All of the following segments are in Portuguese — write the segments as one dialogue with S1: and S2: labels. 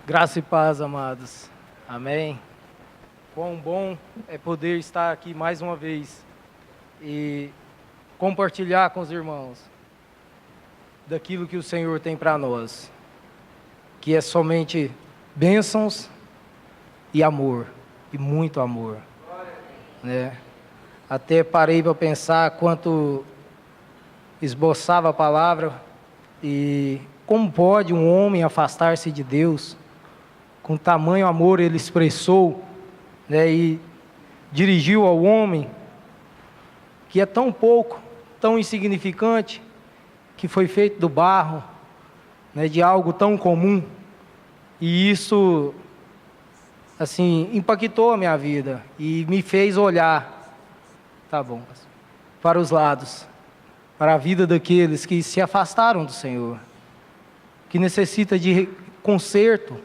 S1: Graça e paz, amados. Amém. Quão bom é poder estar aqui mais uma vez e compartilhar com os irmãos daquilo que o Senhor tem para nós, que é somente bênçãos e amor, e muito amor, né? Até parei para pensar quanto esboçava a palavra e como pode um homem afastar-se de Deus. Com tamanho amor ele expressou, né, e dirigiu ao homem, que é tão pouco, tão insignificante, que foi feito do barro, né, de algo tão comum. E isso, assim, impactou a minha vida e me fez olhar, tá bom, para os lados, para a vida daqueles que se afastaram do Senhor, que necessita de conserto.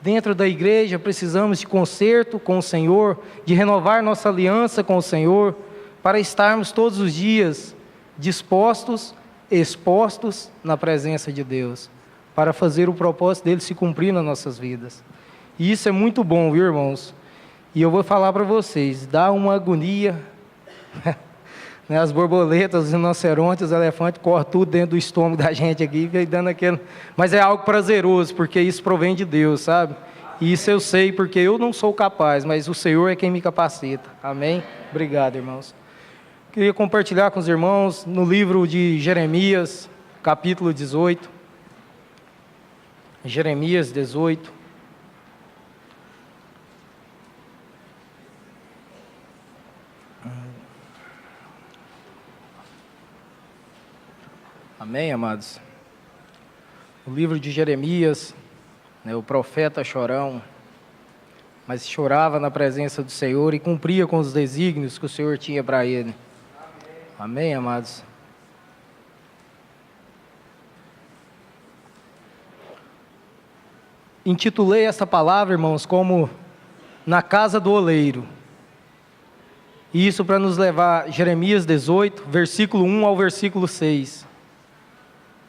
S1: Dentro da igreja precisamos de conserto com o Senhor, de renovar nossa aliança com o Senhor, para estarmos todos os dias dispostos, expostos na presença de Deus, para fazer o propósito dele se cumprir nas nossas vidas. E isso é muito bom, viu, irmãos? E eu vou falar para vocês, dá uma agonia, né? As borboletas, os rinocerontes, os elefantes, correm tudo dentro do estômago da gente aqui, dando aquele... Mas é algo prazeroso, porque isso provém de Deus, sabe? E isso eu sei, porque eu não sou capaz, mas o Senhor é quem me capacita. Amém? Obrigado, irmãos. Queria compartilhar com os irmãos no livro de Jeremias, capítulo 18. Jeremias 18. Amém, amados? O livro de Jeremias, né, o profeta chorão, mas chorava na presença do Senhor e cumpria com os desígnios que o Senhor tinha para ele. Amém, amados? Intitulei essa palavra, irmãos, como Na Casa do Oleiro. E isso para nos levar, Jeremias 18, versículo 1 ao versículo 6.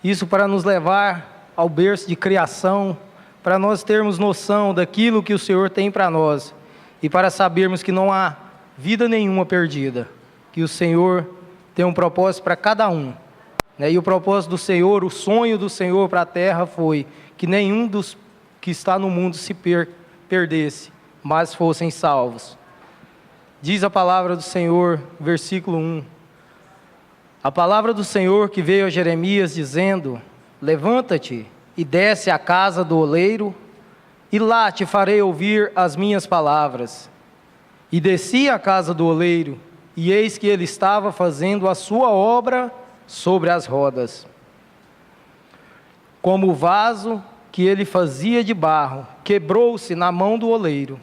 S1: Isso para nos levar ao berço de criação, para nós termos noção daquilo que o Senhor tem para nós, e para sabermos que não há vida nenhuma perdida, que o Senhor tem um propósito para cada um, né? E o propósito do Senhor, o sonho do Senhor para a terra foi que nenhum dos que está no mundo se perdesse, mas fossem salvos. Diz a palavra do Senhor, versículo 1. A palavra do Senhor que veio a Jeremias dizendo: levanta-te e desce à casa do oleiro, e lá te farei ouvir as minhas palavras. E desci à casa do oleiro, e eis que ele estava fazendo a sua obra sobre as rodas. Como o vaso que ele fazia de barro, quebrou-se na mão do oleiro.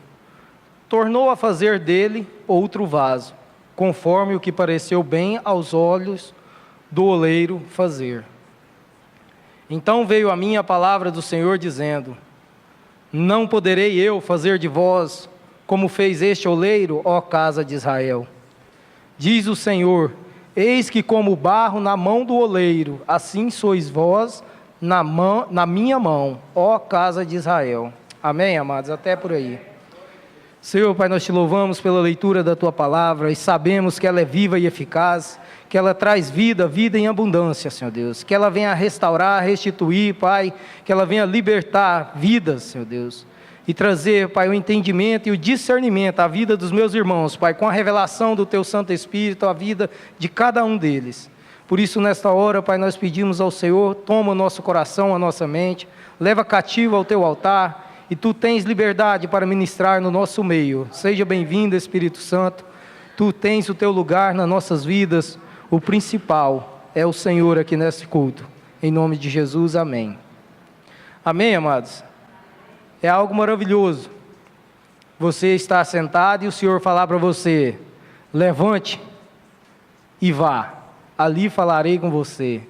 S1: Tornou a fazer dele outro vaso, conforme o que pareceu bem aos olhos do oleiro fazer. Então veio a mim a palavra do Senhor dizendo: não poderei eu fazer de vós como fez este oleiro, ó casa de Israel? Diz o Senhor: eis que como barro na mão do oleiro, assim sois vós na minha mão, ó casa de Israel. Amém, amados? Até por aí. Senhor, Pai, nós te louvamos pela leitura da Tua palavra e sabemos que ela é viva e eficaz, que ela traz vida, vida em abundância, Senhor Deus. Que ela venha restaurar, restituir, Pai, que ela venha libertar vidas, Senhor Deus. E trazer, Pai, o entendimento e o discernimento à vida dos meus irmãos, Pai, com a revelação do Teu Santo Espírito, à vida de cada um deles. Por isso, nesta hora, Pai, nós pedimos ao Senhor, toma o nosso coração, a nossa mente, leva cativo ao Teu altar, e Tu tens liberdade para ministrar no nosso meio. Seja bem-vindo, Espírito Santo. Tu tens o Teu lugar nas nossas vidas. O principal é o Senhor aqui nesse culto. Em nome de Jesus, amém. Amém, amados? É algo maravilhoso você estar sentado e o Senhor falar para você: levante e vá. Ali falarei com você.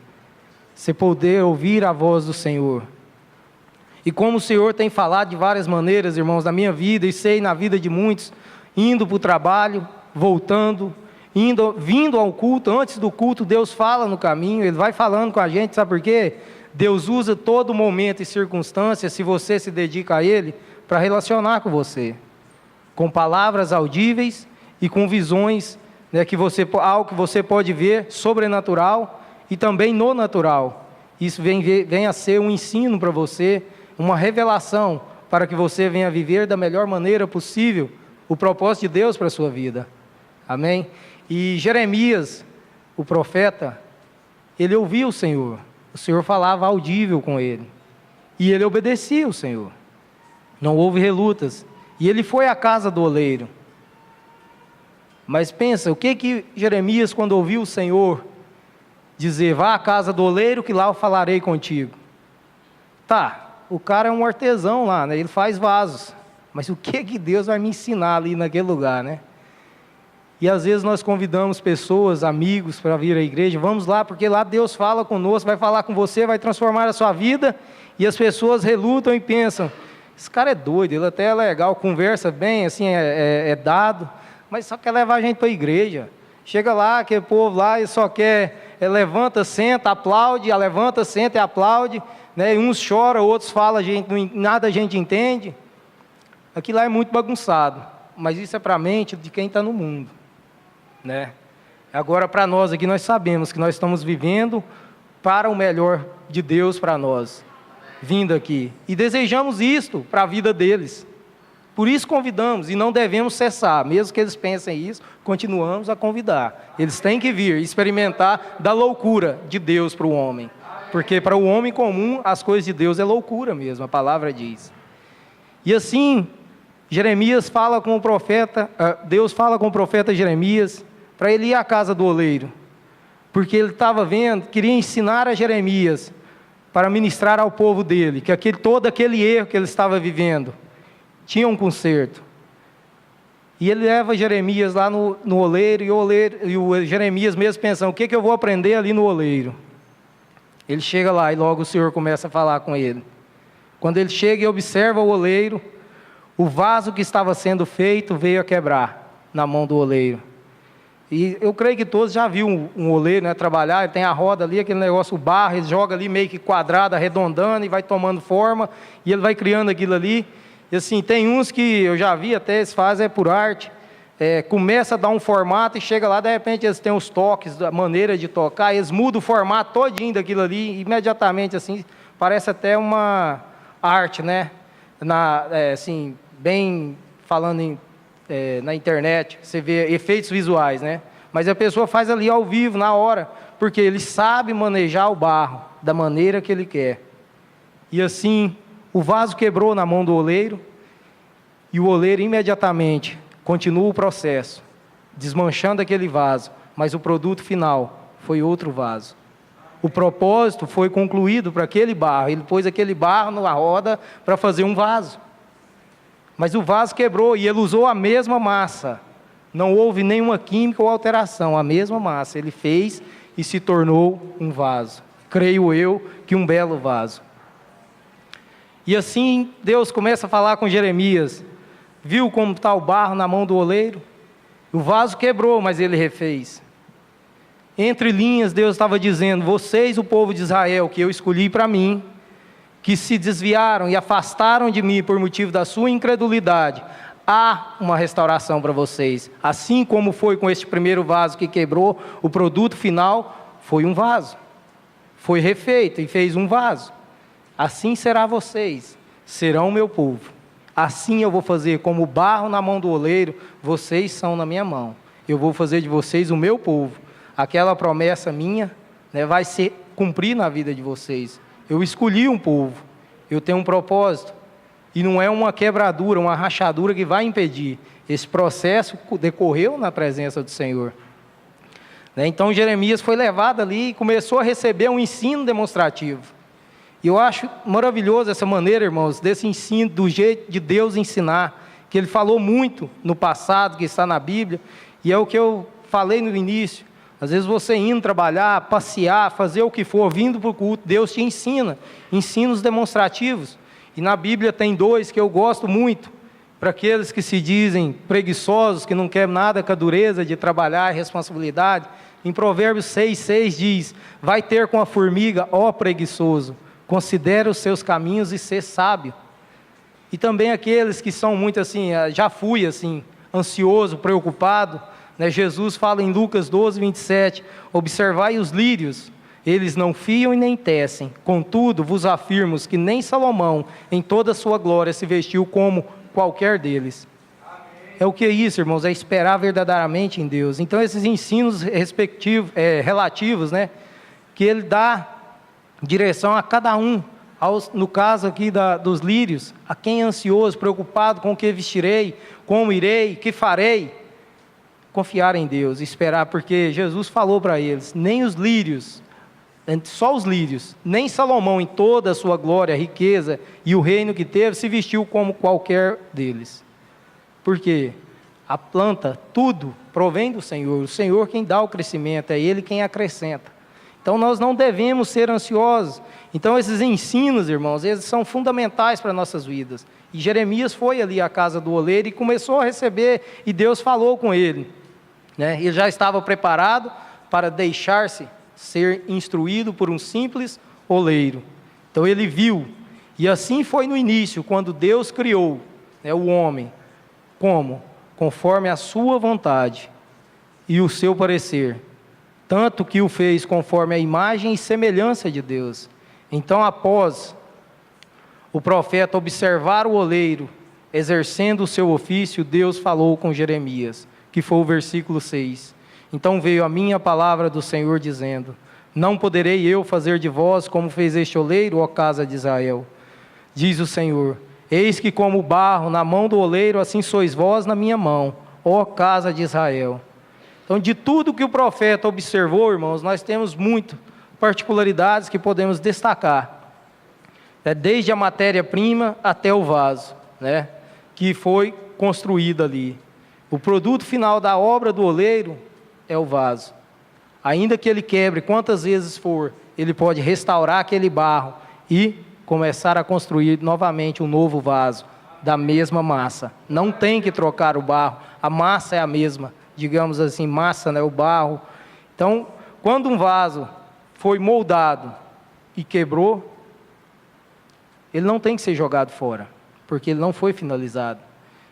S1: Você poder ouvir a voz do Senhor. E como o Senhor tem falado de várias maneiras, irmãos, na minha vida, e sei na vida de muitos, indo para o trabalho, voltando, vindo ao culto, antes do culto, Deus fala no caminho, Ele vai falando com a gente, sabe por quê? Deus usa todo momento e circunstância, se você se dedica a Ele, para relacionar com você, com palavras audíveis e com visões, né, algo que você pode ver sobrenatural e também no natural. Isso vem a ser um ensino para você, uma revelação para que você venha viver da melhor maneira possível o propósito de Deus para a sua vida. Amém? E Jeremias, o profeta, ele ouvia o Senhor falava audível com ele, e ele obedecia o Senhor, não houve relutas, e ele foi à casa do oleiro. Mas pensa, o que Jeremias, quando ouviu o Senhor dizer, vá à casa do oleiro que lá eu falarei contigo. Tá, o cara é um artesão lá, né? Ele faz vasos, mas o que Deus vai me ensinar ali naquele lugar, né? E às vezes nós convidamos pessoas, amigos, para vir à igreja, vamos lá, porque lá Deus fala conosco, vai falar com você, vai transformar a sua vida, e as pessoas relutam e pensam, esse cara é doido, ele até é legal, conversa bem, assim, é dado, mas só quer levar a gente para a igreja. Chega lá, aquele povo lá, e só quer, levanta, senta, aplaude, levanta, senta e aplaude, né? E uns choram, outros falam, nada a gente entende. Aquilo lá é muito bagunçado, mas isso é para a mente de quem está no mundo, né? Agora, para nós aqui, nós sabemos que nós estamos vivendo para o melhor de Deus para nós, vindo aqui, e desejamos isto para a vida deles. Por isso convidamos, e não devemos cessar, mesmo que eles pensem isso, continuamos a convidar. Eles têm que vir experimentar da loucura de Deus para o homem, porque para o homem comum as coisas de Deus é loucura mesmo, a palavra diz. E assim, Jeremias fala com o profeta, Deus fala com o profeta Jeremias, para ele ir à casa do oleiro, porque ele estava vendo, queria ensinar a Jeremias, para ministrar ao povo dele, que todo aquele erro que ele estava vivendo, tinha um conserto. E ele leva Jeremias lá no oleiro, e o Jeremias mesmo pensando, o que eu vou aprender ali no oleiro? Ele chega lá e logo o Senhor começa a falar com ele. Quando ele chega e observa o oleiro, o vaso que estava sendo feito veio a quebrar na mão do oleiro. E eu creio que todos já viram um oleiro, né, trabalhar, ele tem a roda ali, aquele negócio, o barro, ele joga ali meio que quadrado, arredondando, e vai tomando forma, e ele vai criando aquilo ali. E assim, tem uns que eu já vi, até eles fazem por arte, começa a dar um formato e chega lá, de repente eles têm os toques, a maneira de tocar, eles mudam o formato todinho daquilo ali, imediatamente assim, parece até uma arte, né? Assim, bem falando na internet, você vê efeitos visuais, né? Mas a pessoa faz ali ao vivo, na hora, porque ele sabe manejar o barro da maneira que ele quer. E assim, o vaso quebrou na mão do oleiro, e o oleiro imediatamente continua o processo, desmanchando aquele vaso, mas o produto final foi outro vaso. O propósito foi concluído para aquele barro, ele pôs aquele barro na roda para fazer um vaso. Mas o vaso quebrou e ele usou a mesma massa. Não houve nenhuma química ou alteração, a mesma massa. Ele fez e se tornou um vaso. Creio eu que um belo vaso. E assim Deus começa a falar com Jeremias. Viu como está o barro na mão do oleiro? O vaso quebrou, mas ele refez. Entre linhas Deus estava dizendo, vocês, o povo de Israel, que eu escolhi para mim, que se desviaram e afastaram de mim por motivo da sua incredulidade, há uma restauração para vocês. Assim como foi com este primeiro vaso que quebrou, o produto final foi um vaso. Foi refeito e fez um vaso. Assim será vocês, serão meu povo. Assim eu vou fazer como barro na mão do oleiro, vocês são na minha mão. Eu vou fazer de vocês o meu povo. Aquela promessa minha, né, vai ser cumprir na vida de vocês. Eu escolhi um povo, eu tenho um propósito, e não é uma quebradura, uma rachadura que vai impedir. Esse processo decorreu na presença do Senhor. Então Jeremias foi levado ali e começou a receber um ensino demonstrativo. E eu acho maravilhoso essa maneira, irmãos, desse ensino, do jeito de Deus ensinar, que Ele falou muito no passado, que está na Bíblia, e é o que eu falei no início. Às vezes você indo trabalhar, passear, fazer o que for, vindo para o culto, Deus te ensina, ensinos demonstrativos. E na Bíblia tem dois que eu gosto muito, para aqueles que se dizem preguiçosos, que não querem nada com a dureza de trabalhar e responsabilidade. Em Provérbios 6,6 diz: vai ter com a formiga, ó preguiçoso, considera os seus caminhos e sê sábio. E também aqueles que são muito assim, já fui assim, ansioso, preocupado, né? Jesus fala em Lucas 12:27, observai os lírios, eles não fiam e nem tecem, contudo vos afirmo que nem Salomão, em toda a sua glória, se vestiu como qualquer deles. É o que é isso, irmãos? É esperar verdadeiramente em Deus. Então, esses ensinos relativos, né, que ele dá direção a cada um, no caso aqui dos lírios, a quem é ansioso, preocupado com o que vestirei, como irei, que farei, confiar em Deus, esperar, porque Jesus falou para eles, nem os lírios, só os lírios, nem Salomão em toda a sua glória, riqueza e o reino que teve, se vestiu como qualquer deles. Porque a planta, tudo provém do Senhor. O Senhor quem dá o crescimento, é Ele quem acrescenta. Então nós não devemos ser ansiosos. Então esses ensinos, irmãos, eles são fundamentais para nossas vidas. E Jeremias foi ali à casa do oleiro e começou a receber, e Deus falou com ele, né? Ele já estava preparado para deixar-se ser instruído por um simples oleiro. Então ele viu, e assim foi no início, quando Deus criou, né, o homem. Como? Conforme a sua vontade e o seu parecer, tanto que o fez conforme a imagem e semelhança de Deus. Então, após o profeta observar o oleiro exercendo o seu ofício, Deus falou com Jeremias, que foi o versículo 6. Então veio a minha palavra do Senhor dizendo: não poderei eu fazer de vós como fez este oleiro, ó casa de Israel, diz o Senhor. Eis que como barro na mão do oleiro, assim sois vós na minha mão, ó casa de Israel. Então, de tudo que o profeta observou, irmãos, nós temos muitas particularidades que podemos destacar. Desde a matéria-prima até o vaso, né, que foi construído ali. O produto final da obra do oleiro é o vaso. Ainda que ele quebre quantas vezes for, ele pode restaurar aquele barro e começar a construir novamente um novo vaso, da mesma massa. Não tem que trocar o barro, a massa é a mesma, digamos assim, massa, né, o barro. Então, quando um vaso foi moldado e quebrou, ele não tem que ser jogado fora, porque ele não foi finalizado.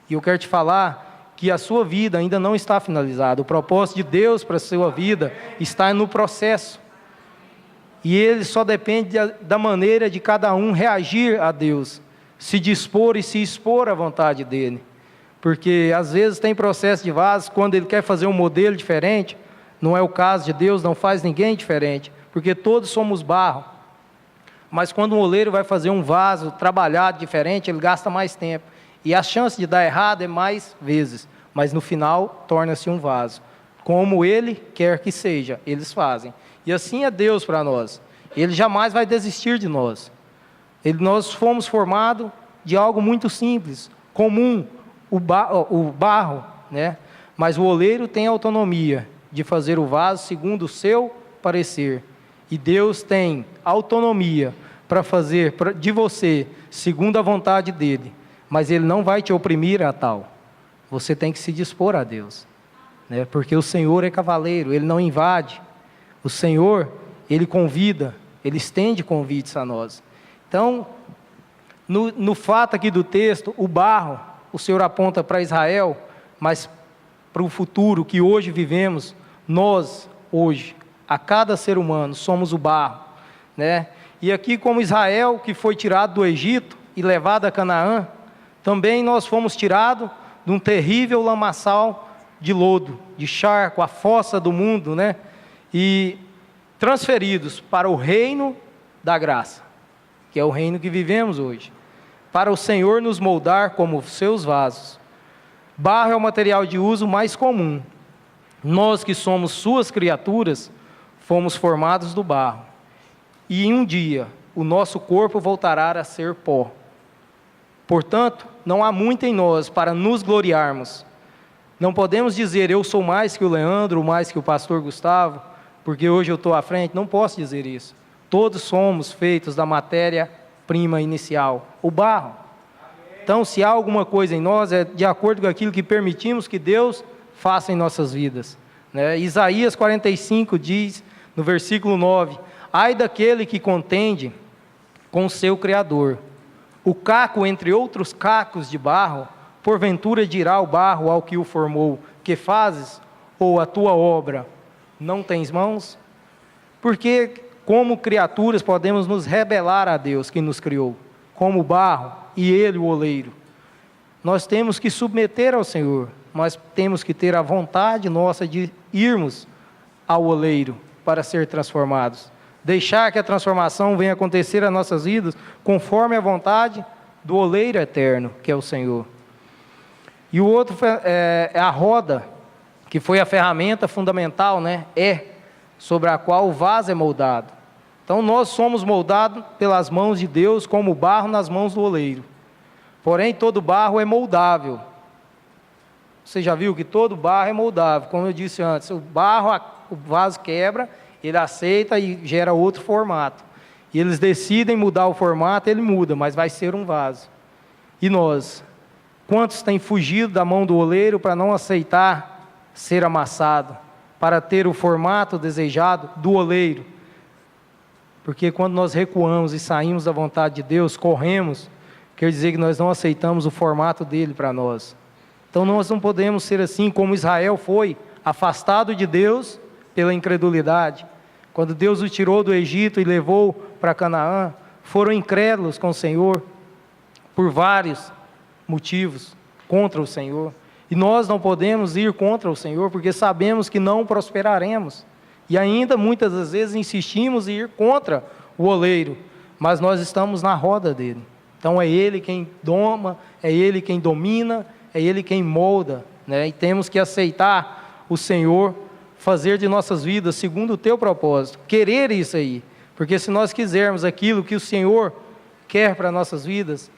S1: E eu quero te falar que a sua vida ainda não está finalizada. O propósito de Deus para a sua vida está no processo. E ele só depende da maneira de cada um reagir a Deus, se dispor e se expor à vontade dele. Porque às vezes tem processo de vaso, quando ele quer fazer um modelo diferente, não é o caso de Deus, não faz ninguém diferente, porque todos somos barro. Mas quando um oleiro vai fazer um vaso trabalhado diferente, ele gasta mais tempo. E a chance de dar errado é mais vezes, mas no final torna-se um vaso. Como ele quer que seja, eles fazem. E assim é Deus para nós. Ele jamais vai desistir de nós. Nós fomos formados de algo muito simples, comum, o barro, né? Mas o oleiro tem autonomia de fazer o vaso segundo o seu parecer. E Deus tem autonomia para fazer de você segundo a vontade dele. Mas ele não vai te oprimir a tal. Você tem que se dispor a Deus, né? Porque o Senhor é cavaleiro, ele não invade. O Senhor, ele convida, ele estende convites a nós. Então, no fato aqui do texto, o barro, o Senhor aponta para Israel, mas para o futuro que hoje vivemos, nós, hoje, a cada ser humano, somos o barro, né? E aqui como Israel, que foi tirado do Egito e levado a Canaã, também nós fomos tirados de um terrível lamaçal de lodo, de charco, a fossa do mundo, né? E transferidos para o reino da graça, que é o reino que vivemos hoje, para o Senhor nos moldar como seus vasos. Barro é o material de uso mais comum. Nós que somos suas criaturas, fomos formados do barro. E em um dia, o nosso corpo voltará a ser pó. Portanto, não há muito em nós para nos gloriarmos. Não podemos dizer, eu sou mais que o Leandro, mais que o pastor Gustavo, porque hoje eu estou à frente. Não posso dizer isso. Todos somos feitos da matéria-prima inicial, o barro. Então, se há alguma coisa em nós, é de acordo com aquilo que permitimos que Deus faça em nossas vidas. né? Isaías 45 diz, no versículo 9: ai daquele que contende com o seu Criador. O caco entre outros cacos de barro, porventura dirá o barro ao que o formou: que fazes? Ou a tua obra não tens mãos? Porque como criaturas podemos nos rebelar a Deus que nos criou, como barro e Ele o oleiro. Nós temos que submeter ao Senhor, nós temos que ter a vontade nossa de irmos ao oleiro para ser transformados. Deixar que a transformação venha acontecer nas nossas vidas conforme a vontade do oleiro eterno, que é o Senhor. E o outro é a roda, que foi a ferramenta fundamental, né? Sobre a qual o vaso é moldado. Então nós somos moldados pelas mãos de Deus como barro nas mãos do oleiro. Porém, todo barro é moldável. Você já viu que todo barro é moldável? Como eu disse antes, o vaso quebra, ele aceita e gera outro formato. E eles decidem mudar o formato, ele muda, mas vai ser um vaso. E nós? Quantos têm fugido da mão do oleiro para não aceitar ser amassado, para ter o formato desejado do oleiro? Porque quando nós recuamos e saímos da vontade de Deus, corremos, quer dizer que nós não aceitamos o formato dele para nós. Então nós não podemos ser assim como Israel foi, afastado de Deus pela incredulidade. Quando Deus o tirou do Egito e levou para Canaã, foram incrédulos com o Senhor, por vários motivos, contra o Senhor. E nós não podemos ir contra o Senhor, porque sabemos que não prosperaremos. E ainda muitas das vezes insistimos em ir contra o oleiro, mas nós estamos na roda dele. Então é Ele quem doma, é Ele quem domina, é Ele quem molda, né? E temos que aceitar o Senhor fazer de nossas vidas segundo o teu propósito, querer isso aí, porque se nós quisermos aquilo que o Senhor quer para nossas vidas,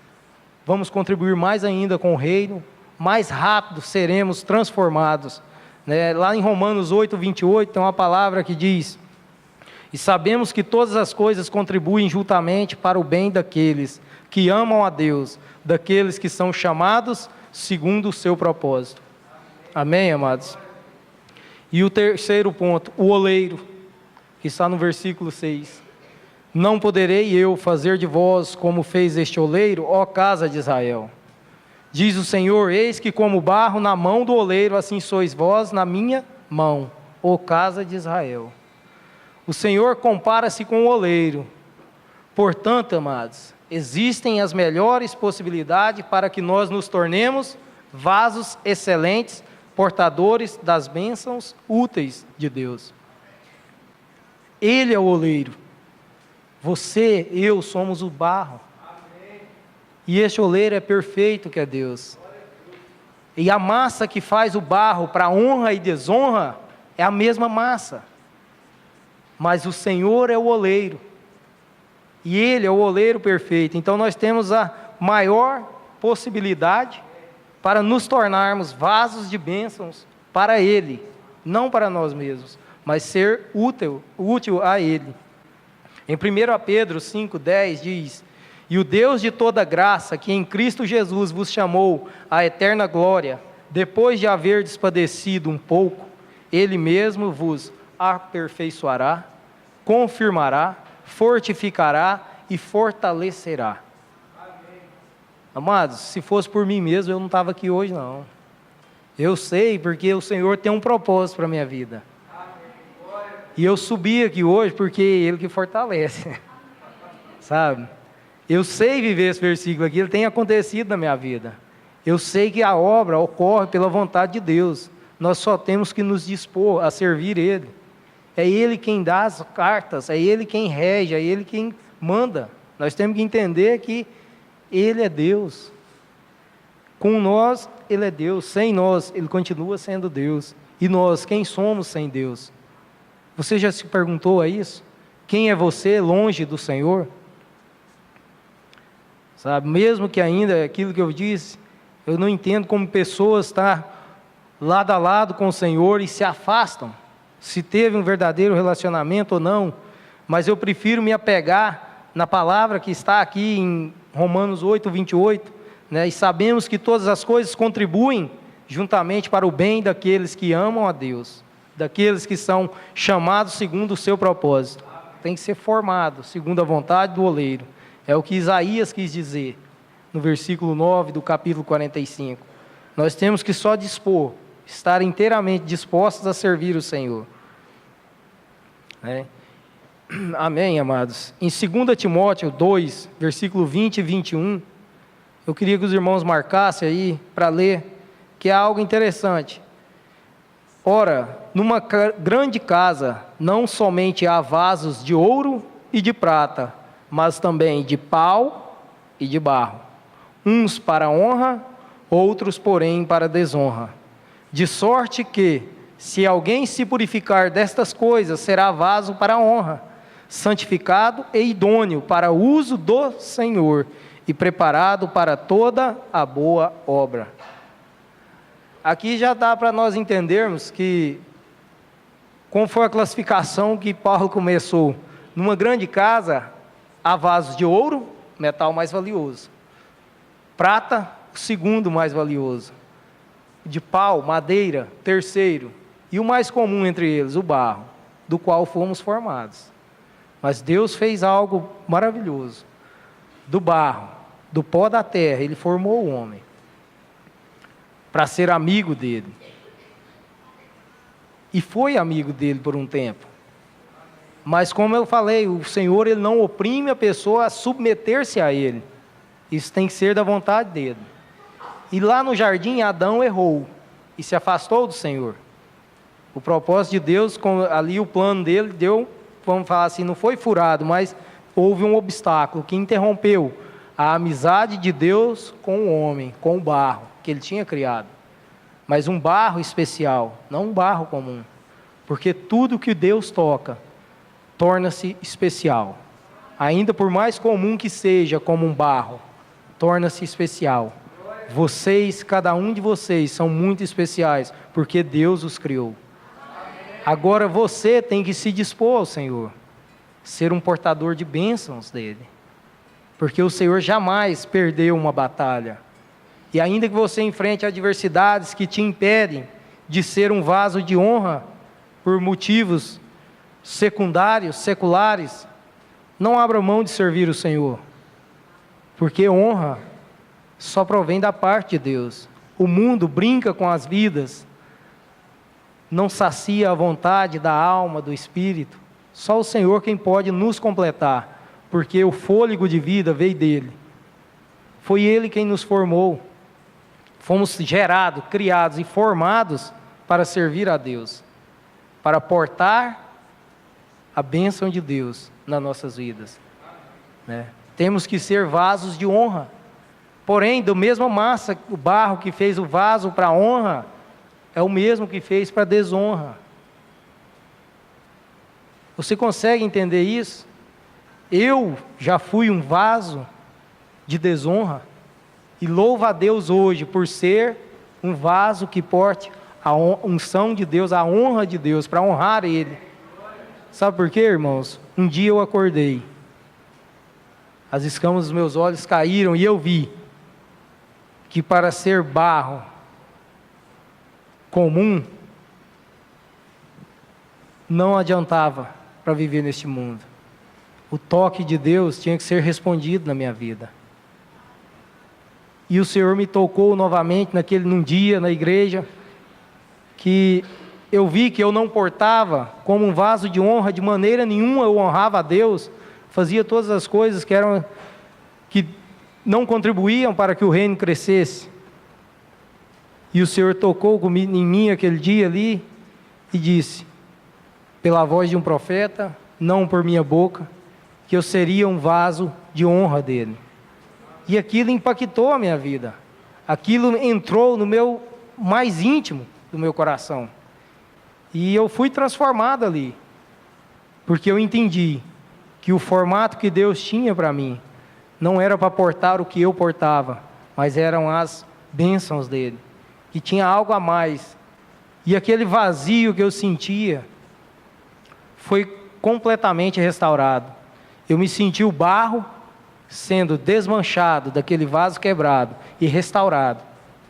S1: vamos contribuir mais ainda com o reino, mais rápido seremos transformados, né? Lá em Romanos 8:28 tem uma palavra que diz: e sabemos que todas as coisas contribuem juntamente para o bem daqueles que amam a Deus, daqueles que são chamados segundo o seu propósito. Amém, amados? E o terceiro ponto, o oleiro, que está no versículo 6. Não poderei eu fazer de vós como fez este oleiro, ó casa de Israel? Diz o Senhor: eis que como barro na mão do oleiro, assim sois vós na minha mão, ó casa de Israel. O Senhor compara-se com o oleiro. Portanto, amados, existem as melhores possibilidades para que nós nos tornemos vasos excelentes, portadores das bênçãos úteis de Deus. Ele é o oleiro. Você, eu somos o barro. E este oleiro é perfeito, que é Deus. E a massa que faz o barro para honra e desonra é a mesma massa. Mas o Senhor é o oleiro. E Ele é o oleiro perfeito. Então nós temos a maior possibilidade para nos tornarmos vasos de bênçãos para Ele. Não para nós mesmos, mas ser útil a Ele. Em 1 Pedro 5,10 diz: e o Deus de toda graça, que em Cristo Jesus vos chamou à eterna glória, depois de haverdes padecido um pouco, Ele mesmo vos aperfeiçoará, confirmará, fortificará e fortalecerá. Amém. Amados, se fosse por mim mesmo, eu não estava aqui hoje não. Eu sei, porque o Senhor tem um propósito para a minha vida. E eu subi aqui hoje porque é Ele que fortalece. Sabe? Eu sei viver esse versículo aqui, ele tem acontecido na minha vida. Eu sei que a obra ocorre pela vontade de Deus. Nós só temos que nos dispor a servir Ele. É Ele quem dá as cartas, é Ele quem rege, é Ele quem manda. Nós temos que entender que Ele é Deus. Com nós, Ele é Deus. Sem nós, Ele continua sendo Deus. E nós, quem somos sem Deus? Você já se perguntou a isso? Quem é você longe do Senhor? Sabe, mesmo que ainda, aquilo que eu disse, eu não entendo como pessoas estão lado a lado com o Senhor e se afastam, se teve um verdadeiro relacionamento ou não, mas eu prefiro me apegar na palavra que está aqui em Romanos 8:28, né? E sabemos que todas as coisas contribuem juntamente para o bem daqueles que amam a Deus, daqueles que são chamados segundo o seu propósito. Tem que ser formado segundo a vontade do oleiro. É o que Isaías quis dizer no versículo 9 do capítulo 45. Nós temos que só dispor, estar inteiramente dispostos a servir o Senhor. Amém, amados. Em 2 Timóteo 2, versículo 20 e 21, eu queria que os irmãos marcassem aí para ler, que é algo interessante. Ora, numa grande casa, não somente há vasos de ouro e de prata, mas também de pau e de barro, uns para honra, outros, porém, para desonra. De sorte que, se alguém se purificar destas coisas, será vaso para honra, santificado e idôneo para o uso do Senhor, e preparado para toda a boa obra. Aqui já dá para nós entendermos que, como foi a classificação que Paulo começou, numa grande casa, há vasos de ouro, metal mais valioso, prata, o segundo mais valioso, de pau, madeira, terceiro, e o mais comum entre eles, o barro, do qual fomos formados. Mas Deus fez algo maravilhoso. Do barro, do pó da terra, Ele formou o homem para ser amigo dele. E foi amigo dele por um tempo. Mas como eu falei, o Senhor, Ele não oprime a pessoa a submeter-se a Ele. Isso tem que ser da vontade dele. E lá no jardim, Adão errou e se afastou do Senhor. O propósito de Deus, ali o plano dele deu, vamos falar assim, não foi furado, mas houve um obstáculo que interrompeu a amizade de Deus com o homem, com o barro que Ele tinha criado. Mas um barro especial, não um barro comum. Porque tudo que Deus toca torna-se especial. Ainda por mais comum que seja como um barro, torna-se especial. Vocês, cada um de vocês, são muito especiais, porque Deus os criou. Agora você tem que se dispor ao Senhor, ser um portador de bênçãos dEle. Porque o Senhor jamais perdeu uma batalha. E ainda que você enfrente adversidades que te impedem de ser um vaso de honra, por motivos secundários, seculares, não abra mão de servir o Senhor. Porque honra só provém da parte de Deus. O mundo brinca com as vidas, não sacia a vontade da alma, do espírito. Só o Senhor quem pode nos completar, porque o fôlego de vida veio dEle. Foi Ele quem nos formou. Fomos gerados, criados e formados para servir a Deus, para portar a bênção de Deus nas nossas vidas. Temos que ser vasos de honra. Porém, do mesmo massa, o barro que fez o vaso para honra, é o mesmo que fez para desonra. Você consegue entender isso? Eu já fui um vaso de desonra, e louvo a Deus hoje por ser um vaso que porte a unção de Deus, a honra de Deus, para honrar Ele. Sabe por quê, irmãos? Um dia eu acordei, as escamas dos meus olhos caíram e eu vi que para ser barro comum, não adiantava para viver neste mundo. O toque de Deus tinha que ser respondido na minha vida. E o Senhor me tocou novamente num dia na igreja, que eu vi que eu não portava como um vaso de honra, de maneira nenhuma eu honrava a Deus, fazia todas as coisas que não contribuíam para que o reino crescesse. E o Senhor tocou em mim aquele dia ali e disse, pela voz de um profeta, não por minha boca, que eu seria um vaso de honra dele. E aquilo impactou a minha vida. Aquilo entrou no meu mais íntimo do meu coração. E eu fui transformado ali. Porque eu entendi que o formato que Deus tinha para mim não era para portar o que eu portava, mas eram as bênçãos dele. Que tinha algo a mais. E aquele vazio que eu sentia foi completamente restaurado. Eu me senti o barro sendo desmanchado daquele vaso quebrado e restaurado,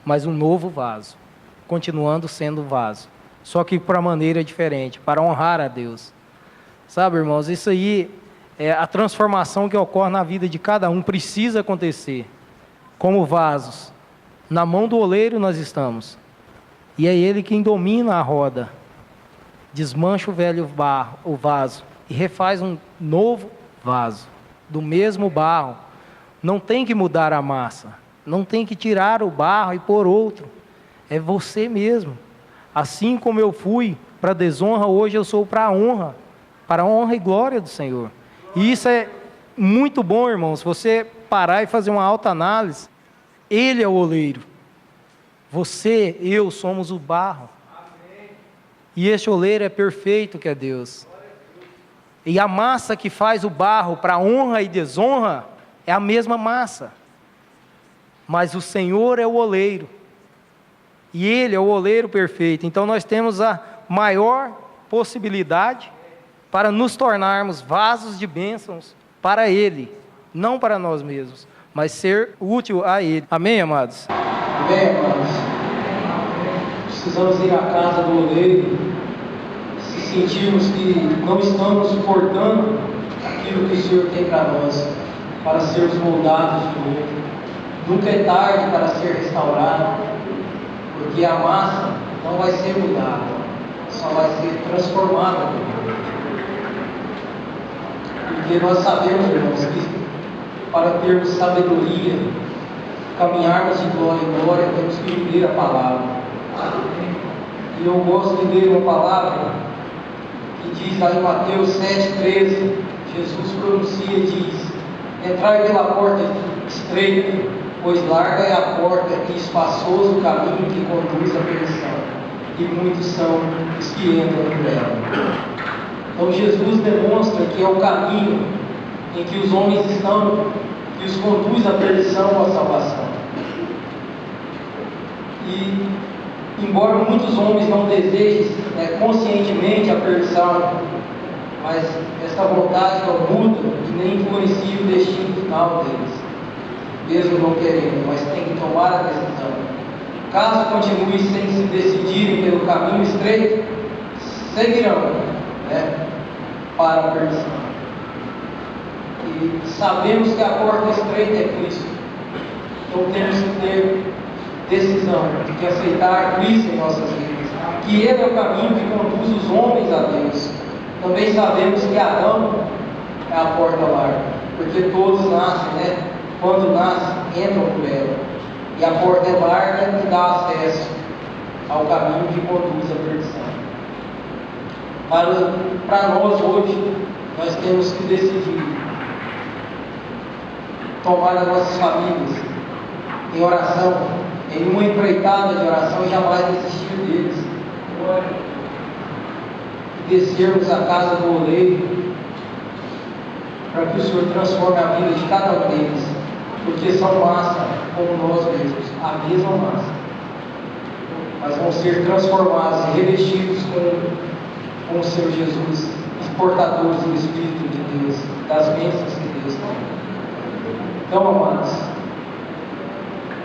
S1: mas um novo vaso, continuando sendo vaso. só que para maneira diferente, para honrar a Deus. Sabe, irmãos, isso aí é a transformação que ocorre na vida de cada um, precisa acontecer. Como vasos, na mão do oleiro nós estamos, e é Ele quem domina a roda, desmancha o velho barro, o vaso, e refaz um novo vaso, do mesmo barro. Não tem que mudar a massa, não tem que tirar o barro e pôr outro, é você mesmo. Assim como eu fui para a desonra, hoje eu sou para a honra e glória do Senhor. E isso é muito bom, irmãos, se você parar e fazer uma autoanálise. Ele é o oleiro, você, eu somos o barro. E este oleiro é perfeito, que é Deus. E a massa que faz o barro para honra e desonra é a mesma massa. Mas o Senhor é o oleiro. E Ele é o oleiro perfeito. Então nós temos a maior possibilidade para nos tornarmos vasos de bênçãos para Ele. Não para nós mesmos, mas ser útil a Ele. Amém, amados?
S2: Amém, amados? Precisamos ir à casa do oleiro, se sentirmos que não estamos suportando aquilo que o Senhor tem para nós, para sermos moldados de novo. Nunca é tarde para ser restaurado, porque a massa não vai ser mudada, só vai ser transformada. Porque nós sabemos, irmãos, que para termos sabedoria, caminharmos de glória em glória, temos que viver a palavra. E eu gosto de ler uma palavra que diz lá em Mateus 7,13, Jesus pronuncia e diz: entrai pela porta estreita, pois larga é a porta e espaçoso o caminho que conduz à perdição, e muitos são os que entram por ela. Então Jesus demonstra que é o caminho em que os homens estão, que os conduz à perdição ou à salvação. E, embora muitos homens não desejem conscientemente a perdição, mas esta vontade não muda e nem influencia o destino final deles, mesmo não querendo, mas tem que tomar a decisão. Caso continue sem se decidirem pelo caminho estreito, seguirão para a perdição. E sabemos que a porta estreita é Cristo, então temos que ter decisão de aceitar Cristo em nossas vidas, que Ele é o caminho que conduz os homens a Deus. Também sabemos que Adão é a porta larga, porque todos nascem, quando nascem, entram por ela, e a porta é larga e dá acesso ao caminho que conduz à perdição. Para nós hoje, nós temos que decidir tomar as nossas famílias em oração, em uma empreitada de oração, e jamais desistir deles. E descermos a casa do oleiro, para que o Senhor transforme a vida de cada um deles, porque são massa como nós mesmos, a mesma massa, mas vão ser transformados e revestidos com o Senhor Jesus, os portadores do Espírito de Deus, das bênçãos que Deus tem. Então, amados,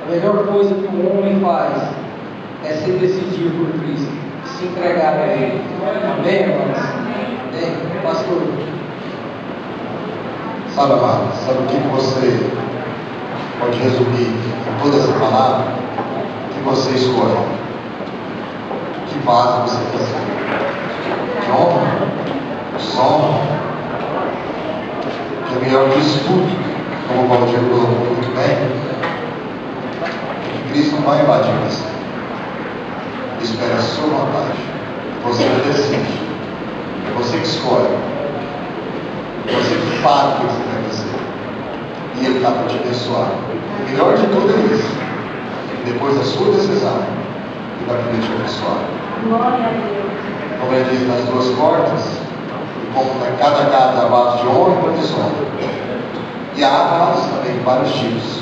S2: a melhor coisa que o homem faz é se decidir por Cristo, se entregar a Ele. Amém, amados? Amém. Pastor.
S3: Sabe, amado, sabe o que você pode resumir em toda essa palavra? Que você escolhe. Que vaso você quer ser? De honra? Desonra? Que é melhor disso tudo, como o Paulo Diego colocou muito bem, que Cristo não vai invadir você. Ele espera a sua vontade. Você que decide. Você que escolhe. Você que fala o que você quer fazer. E Ele está para te abençoar. O melhor de tudo é isso. Depois da sua decisão, Ele vai poder te abençoar.
S4: Glória a Deus.
S3: Como ele diz, nas duas portas, e como em cada casa há vasos de honra e desonra. E há vasos também, vários tipos.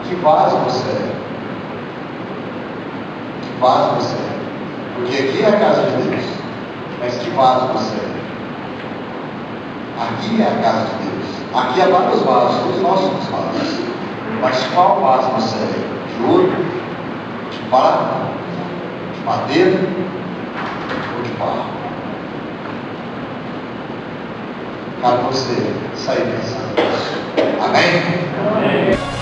S3: Que vaso você é? Que vaso você é? Porque aqui é a casa de Deus. Mas que vaso você é? Aqui é a casa de Deus. Aqui há vários vasos, todos nós somos vasos. Mas qual vaso você é? De ouro? De prata? De madeira? Uau. Cabe você sair pensando nisso. Amém?
S4: Amém.